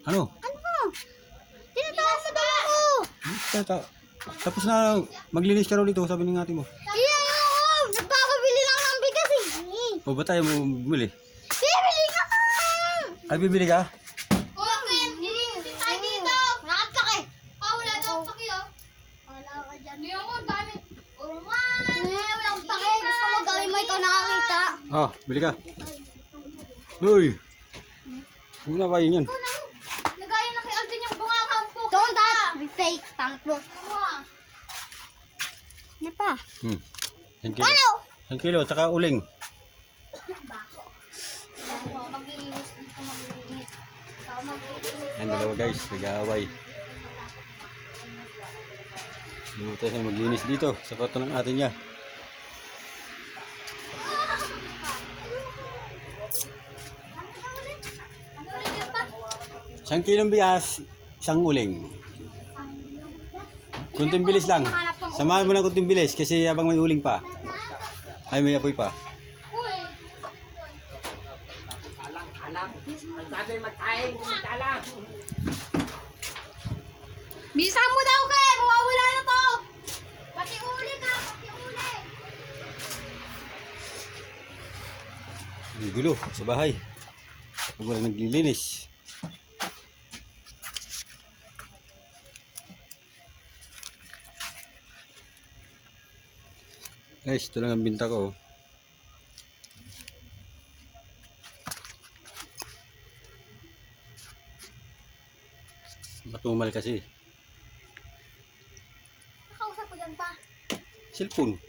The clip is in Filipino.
Ano? Ano? Tinatawag mo daw ako. Tapos na, maglinis ka raw dito, sabi ng ate mo. Iya, oo. Nagpapabili lang ng bigas eh. O ba tayo mo bumili? Bibili ka na. Ay, bibili ka? Okay, hindi tayo dito. Nakapake. Wala daw pake oh. Wala ka dyan. Hindi ako, dami. Walang pake. Gusto mo gawin mo ikaw nakakita. Ah, bili ka. Uy! Huwag na ba yun yan? Nagaya na kay Alvin yung bunga-kampo. Don't that be fake, pangit mo. Ano pa? 10 kilo. 10 kilo, tsaka uling. Maglinis dito, maglinis. Yan, dalawa guys, nag-aaway. Hindi tayo maglinis dito sa kwarto ng ate niya. Isang kilong bigas, isang uling. Kunting bilis lang. Samahan mo ng kunting bilis kasi habang may uling pa. Ay, may apoy pa. Bisa mo daw kay, mawawala na to. Pati uli ka, pati uli. May gulo sa bahay. Pag wala naglilinis. Guys, ito lang ang binta ko. Matumal kasi. Nakausap ko dyan pa. Cellphone.